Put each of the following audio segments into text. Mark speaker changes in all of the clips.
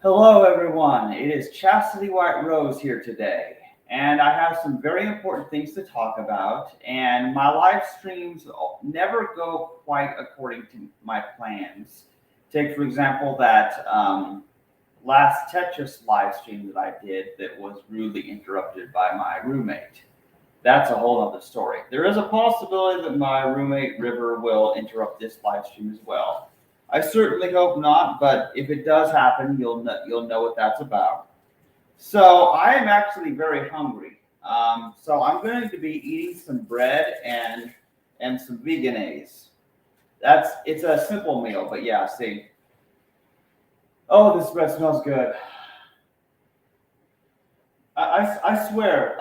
Speaker 1: Hello, everyone. It is Chastity White Rose here today, and I have some very important things to talk about. And my live streams never go quite according to my plans. Take, for example, that last Tetris live stream that I did that was rudely interrupted by my roommate. That's a whole other story. There is a possibility that my roommate River will interrupt this live stream as well. I certainly hope not, but if it does happen, you'll know what that's about. So I am actually very hungry. So I'm going to be eating some bread and some veganese. It's a simple meal, but yeah, see. Oh, this bread smells good. I swear,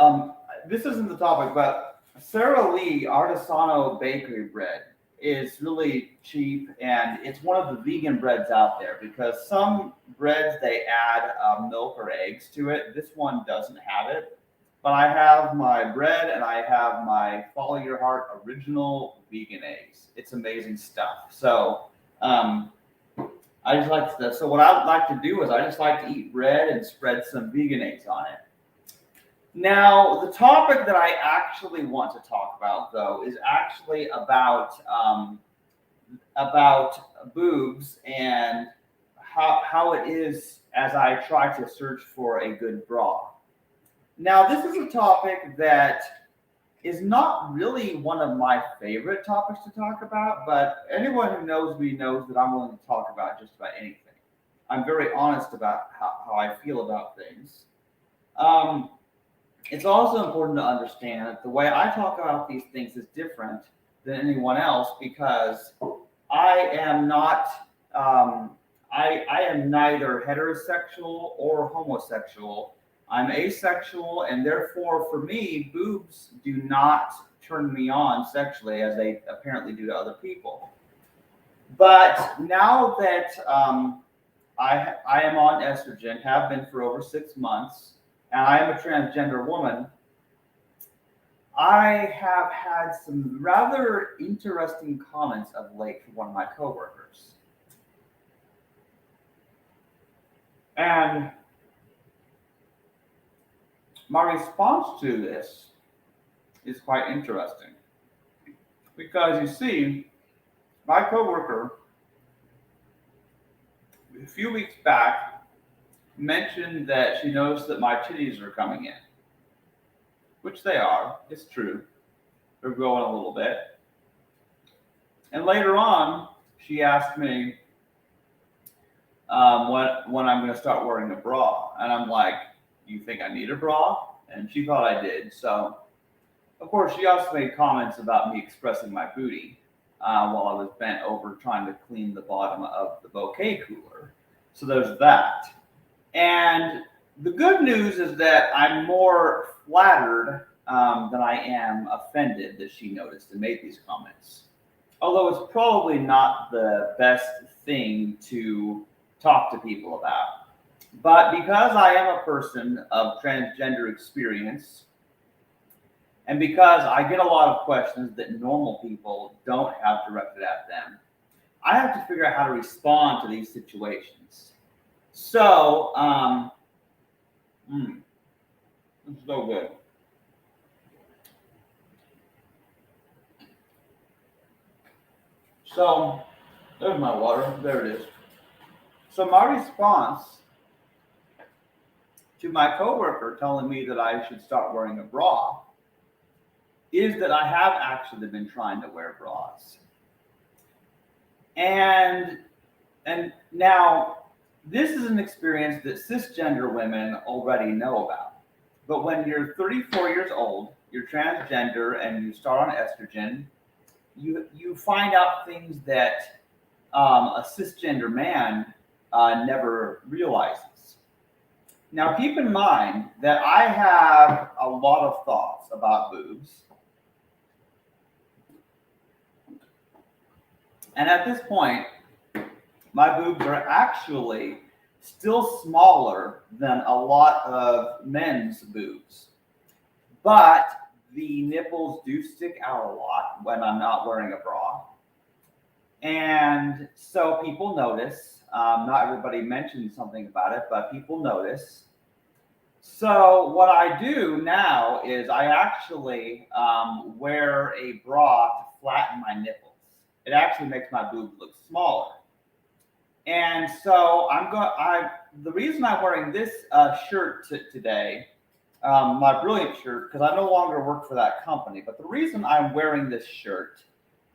Speaker 1: this isn't the topic, but Sara Lee Artisano Bakery bread is really cheap, and it's one of the vegan breads out there because some breads they add milk or eggs to it. This one doesn't have it, but I have my bread and I have my Follow Your Heart original vegan eggs. It's amazing stuff. So I just like to. So what I like to do is I just like to eat bread and spread some vegan eggs on it. Now, the topic that I actually want to talk about, though, is actually about boobs and how it is as I try to search for a good bra. Now, this is a topic that is not really one of my favorite topics to talk about, but anyone who knows me knows that I'm willing to talk about just about anything. I'm very honest about how I feel about things. It's also important to understand that the way I talk about these things is different than anyone else because I am not, I am neither heterosexual or homosexual. I'm asexual, and therefore, for me, boobs do not turn me on sexually as they apparently do to other people. But now that I am on estrogen, have been for over 6 months, and I am a transgender woman, I have had some rather interesting comments of late from one of my coworkers. And my response to this is quite interesting. Because you see, my coworker, a few weeks back, mentioned that she noticed that my titties are coming in, which they are. It's true. They're growing a little bit. And later on, she asked me when I'm going to start wearing a bra. And I'm like, you think I need a bra? And she thought I did. So, of course, she also made comments about me expressing my booty while I was bent over trying to clean the bottom of the bouquet cooler. So there's that. And the good news is that I'm more flattered than I am offended that she noticed and made these comments. Although it's probably not the best thing to talk to people about. But because I am a person of transgender experience, and because I get a lot of questions that normal people don't have directed at them, I have to figure out how to respond to these situations. So, it's so good. So, there's my water. There it is. So my response to my coworker telling me that I should start wearing a bra is that I have actually been trying to wear bras. And now this is an experience that cisgender women already know about. But when you're 34 years old, you're transgender, and you start on estrogen, you find out things that a cisgender man never realizes. Now, keep in mind that I have a lot of thoughts about boobs. And at this point, my boobs are actually still smaller than a lot of men's boobs. But the nipples do stick out a lot when I'm not wearing a bra. And so people notice. Not everybody mentions something about it, but people notice. So what I do now is I actually wear a bra to flatten my nipples. It actually makes my boobs look smaller. And so the reason I'm wearing this shirt today, my brilliant shirt, because I no longer work for that company, but the reason I'm wearing this shirt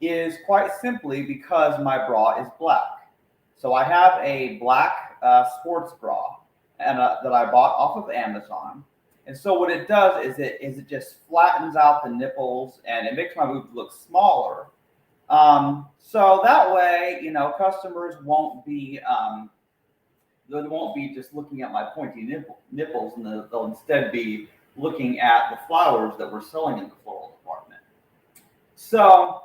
Speaker 1: is quite simply because my bra is black. So I have a black sports bra and that I bought off of Amazon. And so what it does is it just flattens out the nipples and it makes my boobs look smaller. So that way, customers won't be they won't be just looking at my pointy nipples, and they'll instead be looking at the flowers that we're selling in the floral department. So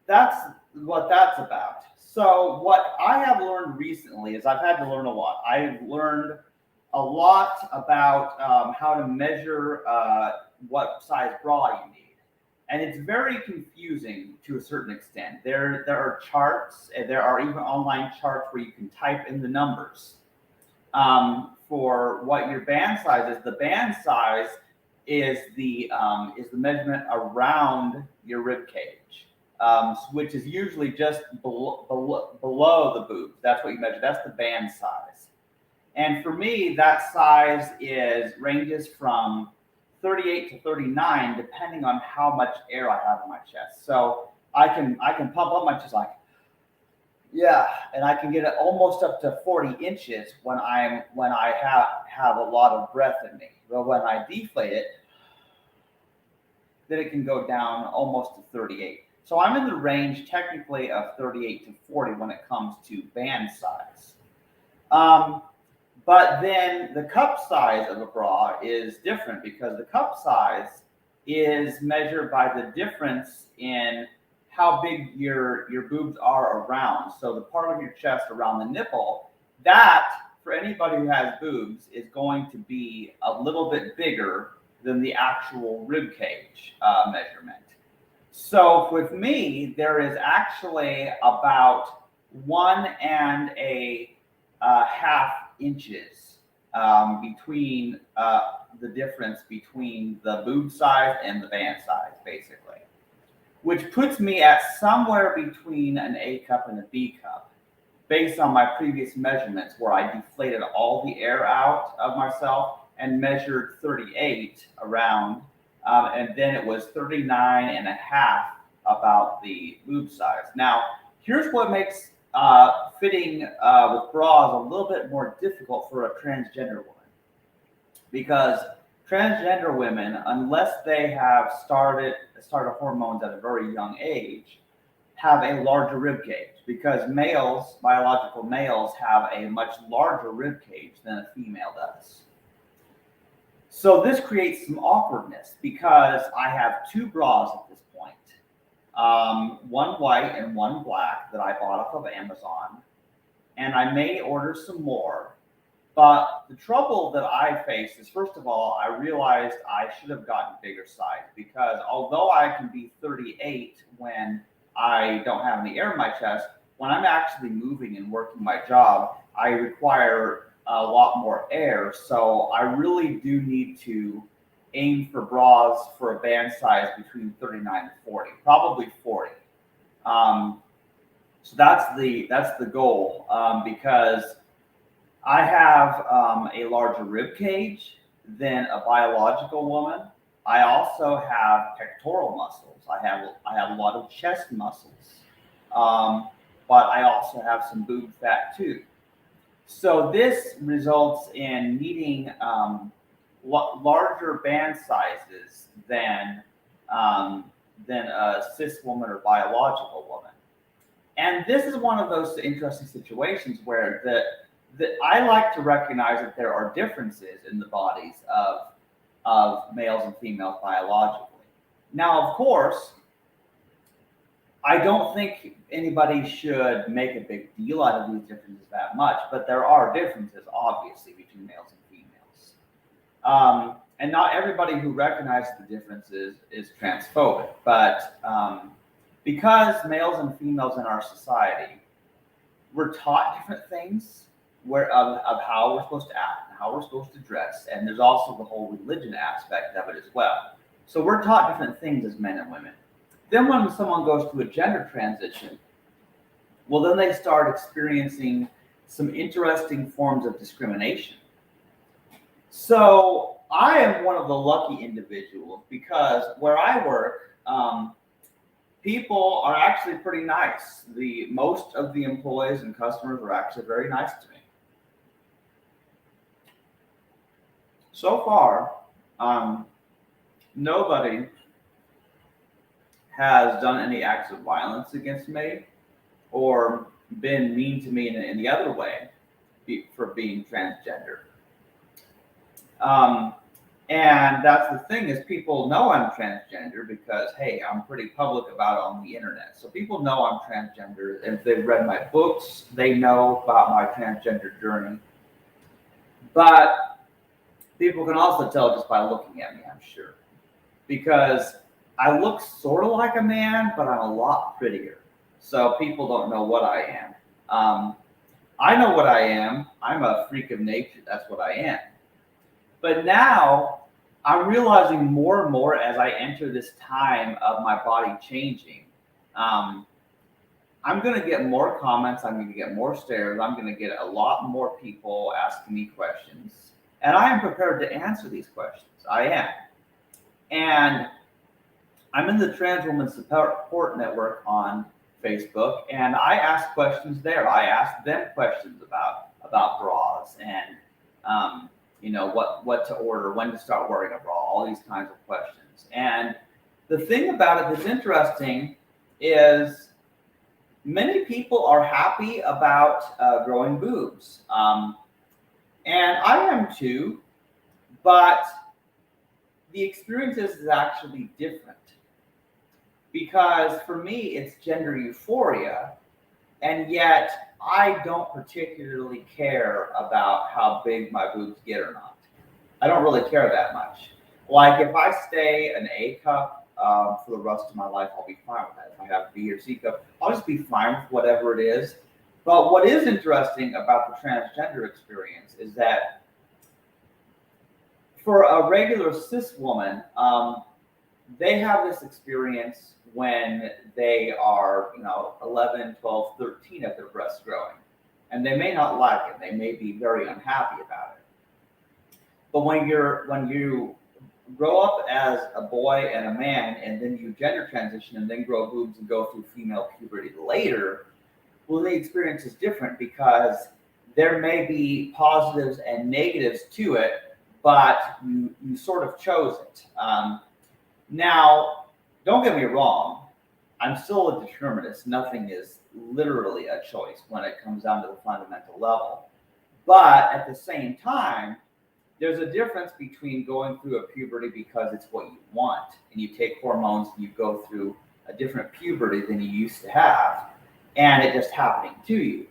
Speaker 1: that's what that's about. So what I have learned recently is I've had to learn a lot. I've learned a lot about how to measure what size bra you need. And it's very confusing to a certain extent. There are charts, and there are even online charts where you can type in the numbers for what your band size is. The band size is the measurement around your rib cage, which is usually just below the boobs. That's what you measure. That's the band size. And for me, that size ranges from 38 to 39, depending on how much air I have in my chest. So I can pump up my chest like, yeah, and I can get it almost up to 40 inches when I have a lot of breath in me. But when I deflate it, then it can go down almost to 38. So I'm in the range technically of 38 to 40 when it comes to band size. But then the cup size of a bra is different because the cup size is measured by the difference in how big your boobs are around. So the part of your chest around the nipple, that for anybody who has boobs is going to be a little bit bigger than the actual rib cage measurement. So with me, there is actually about 1.5 inches between the difference between the boob size and the band size, basically, which puts me at somewhere between an A cup and a B cup, based on my previous measurements where I deflated all the air out of myself and measured 38 around, and then it was 39.5 about the boob size. Now, here's what makes fitting with bras a little bit more difficult for a transgender woman, because transgender women, unless they have started hormones at a very young age, have a larger rib cage, because biological males have a much larger rib cage than a female does. So this creates some awkwardness because I have two bras at this point. One white and one black that I bought off of Amazon, and I may order some more. But the trouble that I face is, first of all, I realized I should have gotten bigger size, because although I can be 38 when I don't have any air in my chest, when I'm actually moving and working my job, I require a lot more air. So I really do need to aim for bras for a band size between 39 and 40, probably 40. So that's the goal, because I have a larger rib cage than a biological woman. I also have pectoral muscles. I have a lot of chest muscles, but I also have some boob fat too. So this results in needing larger band sizes than a cis woman or biological woman. And this is one of those interesting situations where I like to recognize that there are differences in the bodies of males and females biologically. Now, of course, I don't think anybody should make a big deal out of these differences that much, but there are differences, obviously, between males and females. And not everybody who recognizes the differences is transphobic, but because males and females in our society we're taught different things of how we're supposed to act and how we're supposed to dress. And there's also the whole religion aspect of it as well. So we're taught different things as men and women. Then when someone goes through a gender transition, well, then they start experiencing some interesting forms of discrimination. So I am one of the lucky individuals because where I work, people are actually pretty nice. Most of the employees and customers are actually very nice to me. So far, nobody has done any acts of violence against me or been mean to me in the other way for being transgender. And that's the thing is people know I'm transgender because, hey, I'm pretty public about it on the internet. So people know I'm transgender. And if they've read my books, they know about my transgender journey. But people can also tell just by looking at me, I'm sure. Because I look sort of like a man, but I'm a lot prettier. So people don't know what I am. I know what I am. I'm a freak of nature. That's what I am. But now I'm realizing more and more as I enter this time of my body changing. I'm going to get more comments. I'm going to get more stares. I'm going to get a lot more people asking me questions. And I am prepared to answer these questions. I am. And I'm in the Trans Woman Support Network on Facebook, and I ask questions there. I ask them questions about bras and what to order, when to start wearing a bra, all these kinds of questions. And the thing about it that's interesting is many people are happy about growing boobs. And I am too, but the experience is actually different. Because for me, it's gender euphoria, and yet I don't particularly care about how big my boobs get or not. I don't really care that much. Like if I stay an A cup for the rest of my life, I'll be fine with that. If I have a B or C cup, I'll just be fine with whatever it is. But what is interesting about the transgender experience is that for a regular cis woman, they have this experience when they are, 11, 12, 13 of their breasts growing. And they may not like it. They may be very unhappy about it. But when you grow up as a boy and a man, and then you gender transition and then grow boobs and go through female puberty later, well, the experience is different because there may be positives and negatives to it, but you sort of chose it. Now, don't get me wrong, I'm still a determinist. Nothing is literally a choice when it comes down to the fundamental level. But at the same time, there's a difference between going through a puberty because it's what you want, and you take hormones and you go through a different puberty than you used to have, and it just happening to you.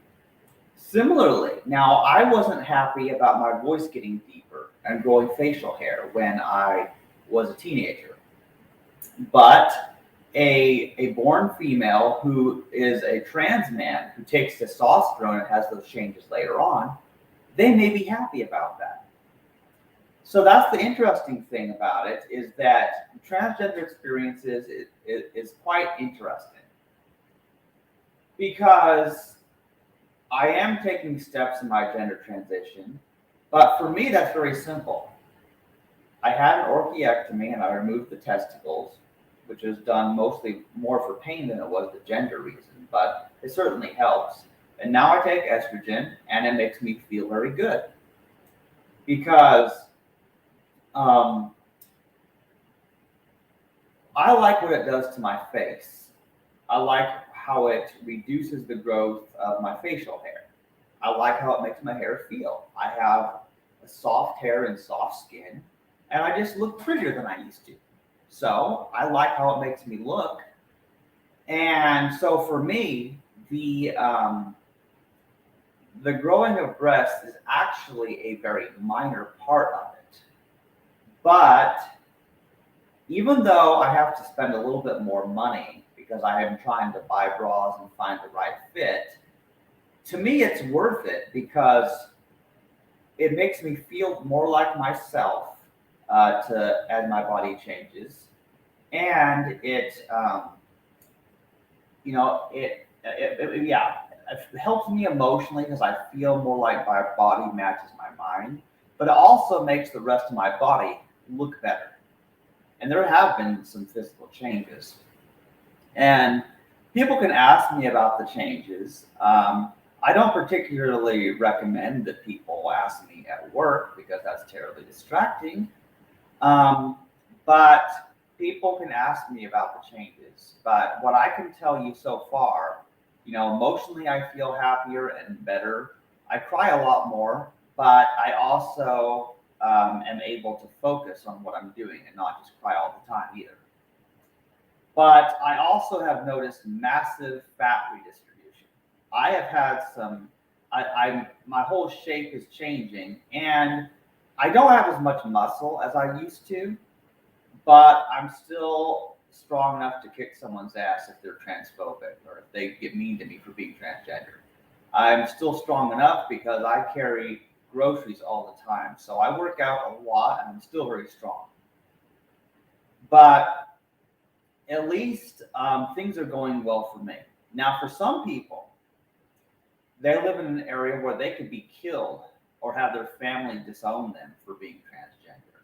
Speaker 1: Similarly, now I wasn't happy about my voice getting deeper and growing facial hair when I was a teenager. But a born female who is a trans man who takes testosterone and has those changes later on, they may be happy about that. So that's the interesting thing about it, is that transgender experiences is quite interesting because I am taking steps in my gender transition, but for me that's very simple. I had an orchiectomy and I removed the testicles, which is done mostly more for pain than it was the gender reason, but it certainly helps. And now I take estrogen and it makes me feel very good because I like what it does to my face. I like how it reduces the growth of my facial hair. I like how it makes my hair feel. I have a soft hair and soft skin, and I just look prettier than I used to. So I like how it makes me look. And so for me, the growing of breasts is actually a very minor part of it. But even though I have to spend a little bit more money because I am trying to buy bras and find the right fit, to me, it's worth it because it makes me feel more like myself as my body changes, and yeah, it helps me emotionally because I feel more like my body matches my mind, but it also makes the rest of my body look better. And there have been some physical changes. And people can ask me about the changes. I don't particularly recommend that people ask me at work because that's terribly distracting. Um, but people can ask me about the changes. But what I can tell you so far, emotionally, I feel happier and better. I cry a lot more, but I also am able to focus on what I'm doing and not just cry all the time either. But I also have noticed massive fat redistribution. I have had my whole shape is changing, and I don't have as much muscle as I used to, but I'm still strong enough to kick someone's ass if they're transphobic or if they get mean to me for being transgender. I'm still strong enough because I carry groceries all the time. So I work out a lot and I'm still very strong. But at least things are going well for me. Now, for some people, they live in an area where they could be killed or have their family disown them for being transgender.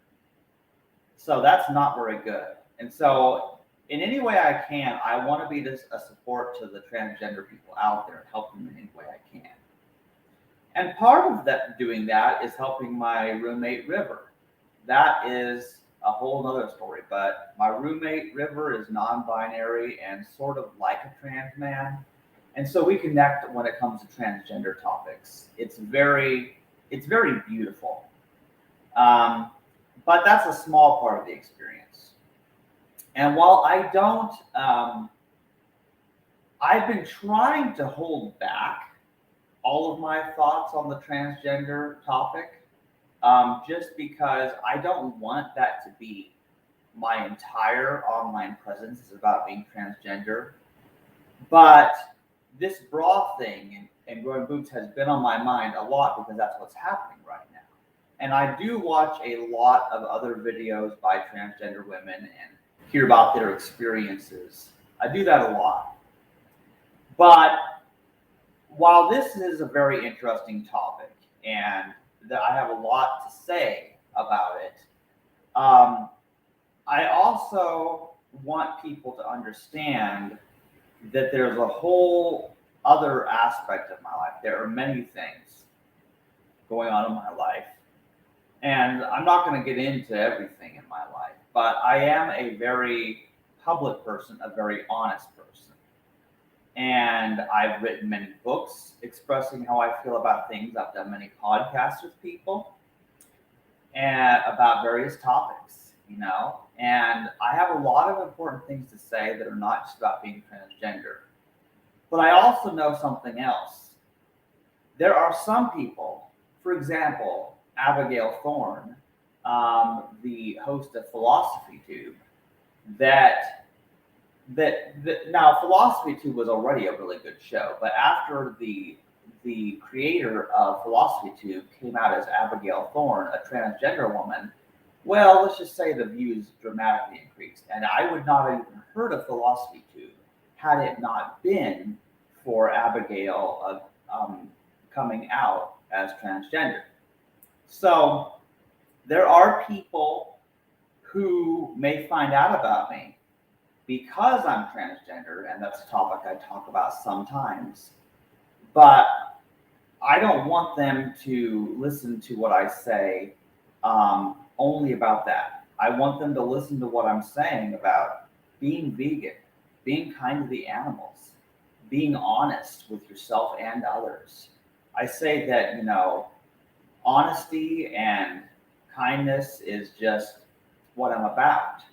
Speaker 1: So that's not very good. And so, in any way I can, I want to be a support to the transgender people out there and help them in any way I can. And part of that doing that is helping my roommate River. That is a whole nother story, but my roommate River is non-binary and sort of like a trans man. And so we connect when it comes to transgender topics. It's very beautiful. But that's a small part of the experience. And while I don't, I've been trying to hold back all of my thoughts on the transgender topic, just because I don't want that to be my entire online presence is about being transgender. But this bra thing and growing boobs has been on my mind a lot because that's what's happening right now. And I do watch a lot of other videos by transgender women and hear about their experiences. I do that a lot. But while this is a very interesting topic and that I have a lot to say about it, I also want people to understand that there's a whole other aspect of my life. There are many things going on in my life, and I'm not going to get into everything in my life, but I am a very public person, a very honest person. And I've written many books expressing how I feel about things. I've done many podcasts with people and about various topics, and I have a lot of important things to say that are not just about being transgender. But I also know something else. There are some people, for example, Abigail Thorne, the host of Philosophy Tube, that now Philosophy Tube was already a really good show, but after the creator of Philosophy Tube came out as Abigail Thorne, a transgender woman, well, let's just say the views dramatically increased. And I would not have even heard of Philosophy Tube had it not been for Abigail coming out as transgender. So there are people who may find out about me because I'm transgender, and that's a topic I talk about sometimes. But I don't want them to listen to what I say only about that. I want them to listen to what I'm saying about being vegan, being kind to the animals, being honest with yourself and others. I say that, honesty and kindness is just what I'm about.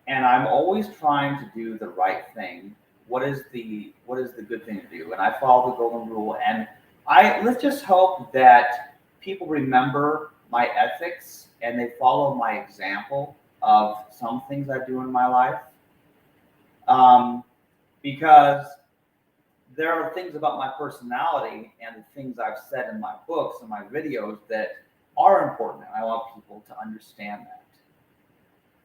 Speaker 1: And I'm always trying to do the right thing. What is the good thing to do? And I follow the golden rule. And let's just hope that people remember my ethics and they follow my example of some things I do in my life. Because there are things about my personality and the things I've said in my books and my videos that are important, and I want people to understand that.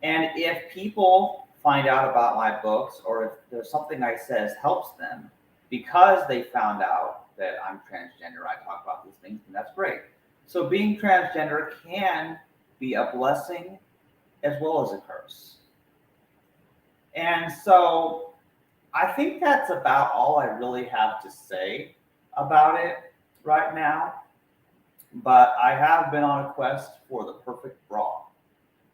Speaker 1: And if people find out about my books, or if there's something I says helps them because they found out that I'm transgender, I talk about these things, and that's great. So being transgender can be a blessing as well as a curse. And so I think that's about all I really have to say about it right now. But I have been on a quest for the perfect bra.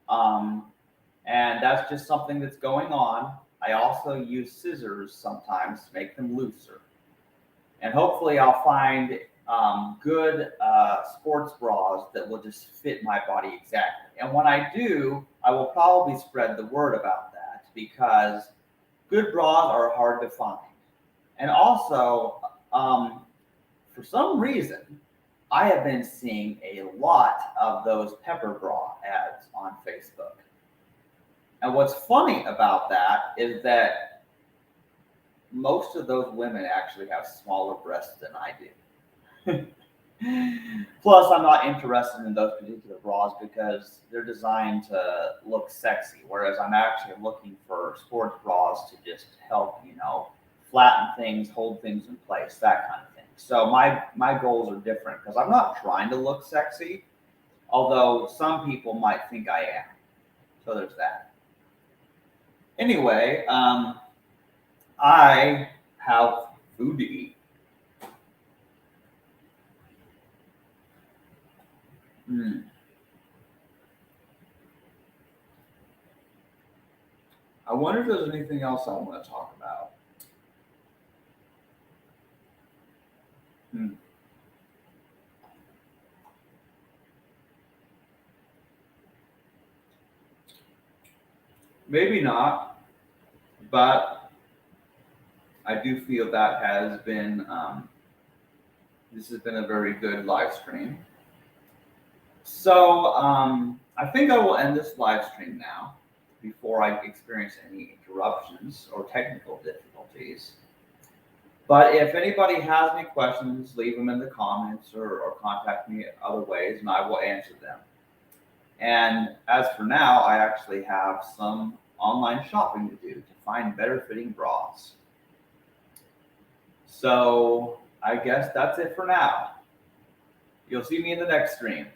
Speaker 1: And that's just something that's going on. I also use scissors sometimes to make them looser. And hopefully I'll find good sports bras that will just fit my body exactly. And when I do, I will probably spread the word about that, because good bras are hard to find. And also, for some reason, I have been seeing a lot of those pepper bra ads on Facebook. And what's funny about that is that most of those women actually have smaller breasts than I do. Plus, I'm not interested in those particular bras because they're designed to look sexy, whereas I'm actually looking for sports bras to just help, flatten things, hold things in place, that kind of thing. So my goals are different because I'm not trying to look sexy, although some people might think I am. So there's that. Anyway, I have food to eat. I wonder if there's anything else I want to talk about. Maybe not, but I do feel that has been, this has been a very good live stream. So I think I will end this live stream now before I experience any interruptions or technical difficulties. But if anybody has any questions, leave them in the comments or contact me other ways and I will answer them. And as for now, I actually have some online shopping to do to find better fitting bras. So I guess that's it for now. You'll see me in the next stream.